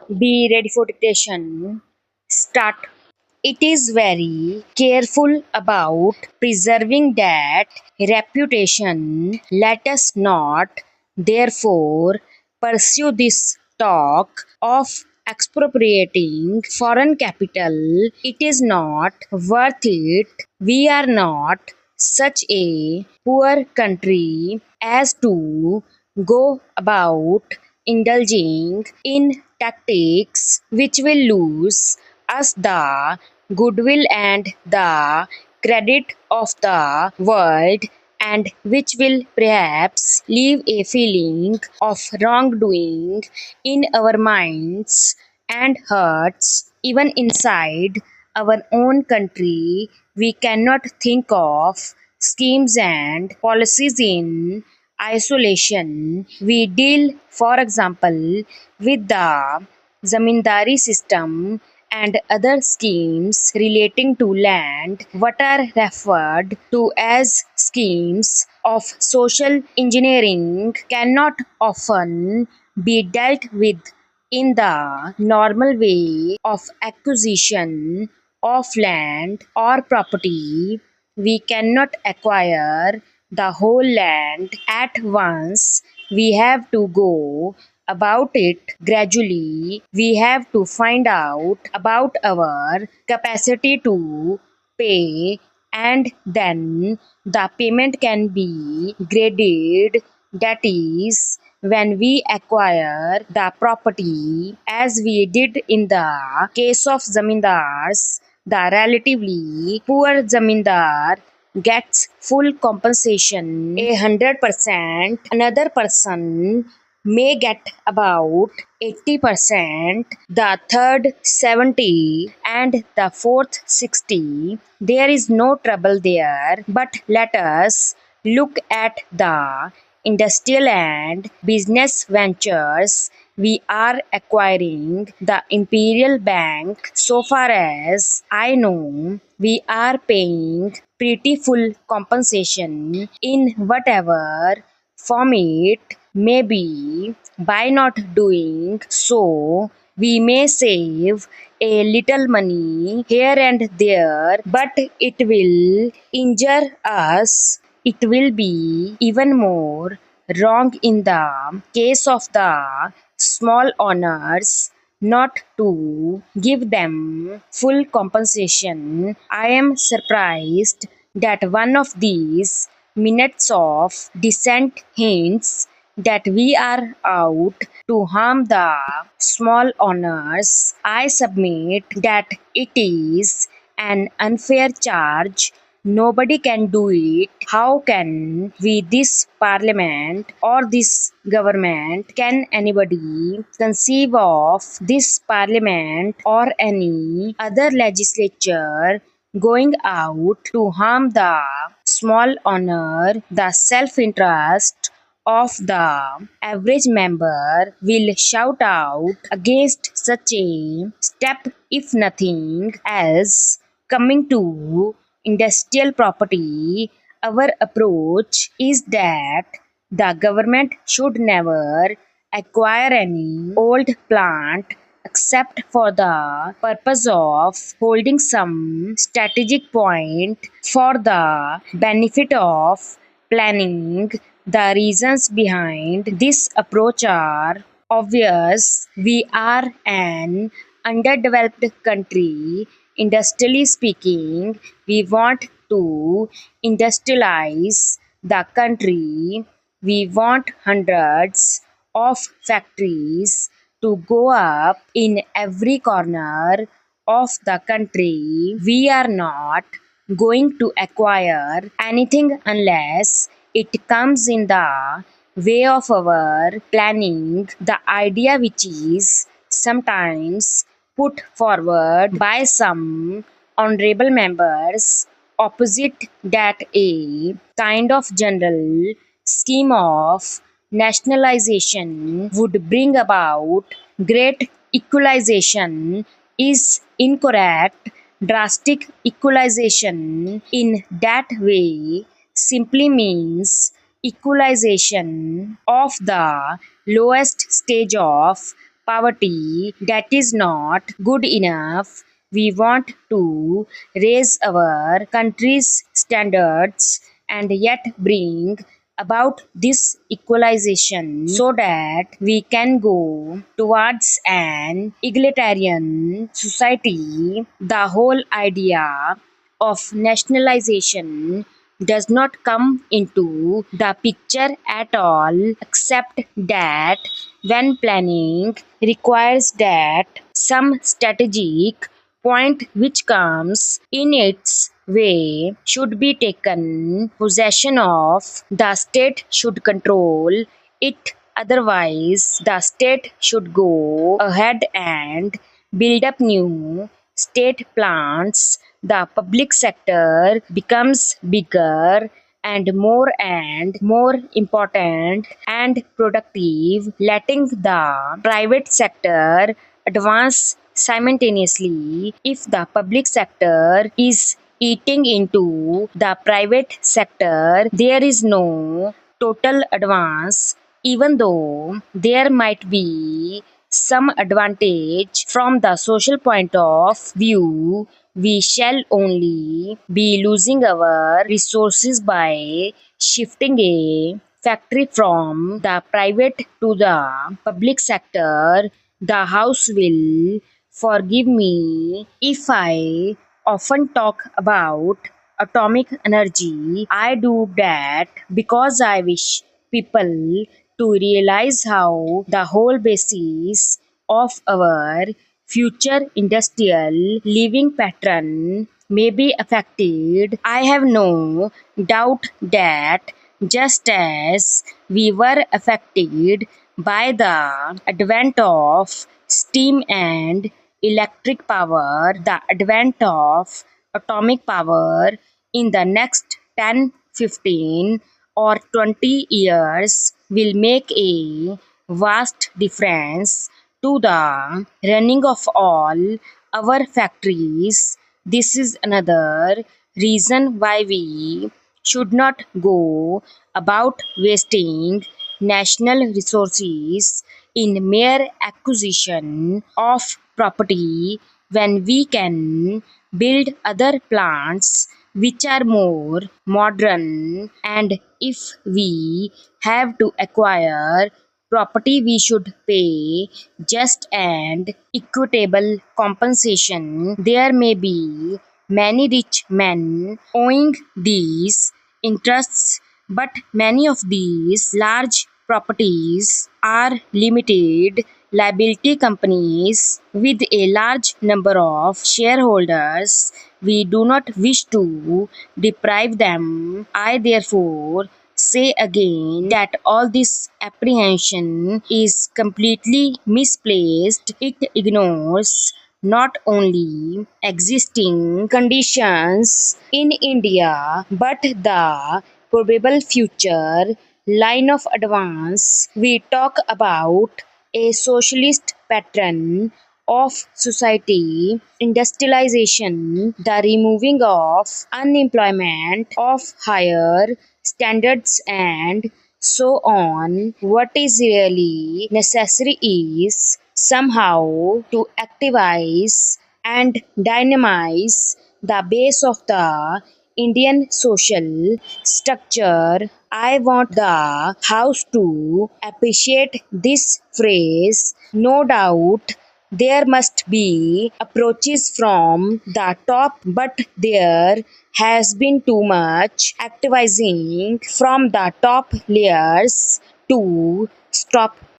Be ready for dictation. Start. It is very careful about preserving that reputation. Let us not, therefore, pursue this talk of expropriating foreign capital. It is not worth it. We are not such a poor country as to go about indulging in tactics which will lose us the goodwill and the credit of the world, and which will perhaps leave a feeling of wrongdoing in our minds and hearts even inside our own country. We cannot think of schemes and policies in isolation. We deal, for example, with the zamindari system and other schemes relating to land, what are referred to as schemes of social engineering, cannot often be dealt with in the normal way of acquisition of land or property. We cannot acquire the whole land at once. We have to go about it gradually. We have to find out about our capacity to pay, and then the payment can be graded. That is, when we acquire the property, as we did in the case of zamindars, the relatively poor zamindar gets full compensation 100%. Another person may get about 80%, the third 70, and the fourth 60. There is no trouble there. But let us look at the industrial and business ventures we are acquiring. The Imperial Bank, so far as I know, we are paying pretty full compensation in whatever form it may be. By not doing so, we may save a little money here and there, but it will injure us. It will be even more wrong in the case of the small owners not to give them full compensation. I am surprised that one of these minutes of dissent hints that we are out to harm the small owners. I submit that it is an unfair charge. Nobody can do it. How can we, this parliament or this government, can anybody conceive of this parliament or any other legislature going out to harm the small owner? The self interest of the average member will shout out against such a step, if nothing else. Coming to industrial property, our approach is that the government should never acquire any old plant except for the purpose of holding some strategic point for the benefit of planning. The reasons behind this approach are obvious. We are an underdeveloped country. Industrially speaking, we want to industrialize the country. We want hundreds of factories to go up in every corner of the country. We are not going to acquire anything unless it comes in the way of our planning. The idea which is sometimes put forward by some honorable members opposite, that a kind of general scheme of nationalization would bring about great equalization, is incorrect. Drastic equalization in that way simply means equalization of the lowest stage of poverty. That is not good enough. We want to raise our country's standards and yet bring about this equalization so that we can go towards an egalitarian society. The whole idea of nationalization does not come into the picture at all, except that when planning requires that some strategic point which comes in its way should be taken possession of. The state should control it, otherwise the state should go ahead and build up new state plants. The public sector becomes bigger and more important and productive, letting the private sector advance simultaneously. If the public sector is eating into the private sector, there is no total advance, even though there might be some advantage from the social point of view. We shall only be losing our resources by shifting a factory from the private to the public sector. The House will forgive me if I often talk about atomic energy. I do that because I wish people to realize how the whole basis of our future industrial living pattern may be affected. I have no doubt that just as we were affected by the advent of steam and electric power, the advent of atomic power in the next 10, 15, or 20 years will make a vast difference to the running of all our factories. This is another reason why we should not go about wasting national resources in mere acquisition of property when we can build other plants which are more modern. And if we have to acquire property, we should pay just and equitable compensation. There may be many rich men owing these interests, but many of these large properties are limited liability companies with a large number of shareholders. We do not wish to deprive them. I therefore say again that all this apprehension is completely misplaced. It ignores not only existing conditions in India but the probable future line of advance. We talk about a socialist pattern of society, industrialization, the removing of unemployment, of higher standards, and so on. What is really necessary is somehow to activize and dynamize the base of the Indian social structure. I want the House to appreciate this phrase. No doubt there must be approaches from the top, but there has been too much activizing from the top layers to stop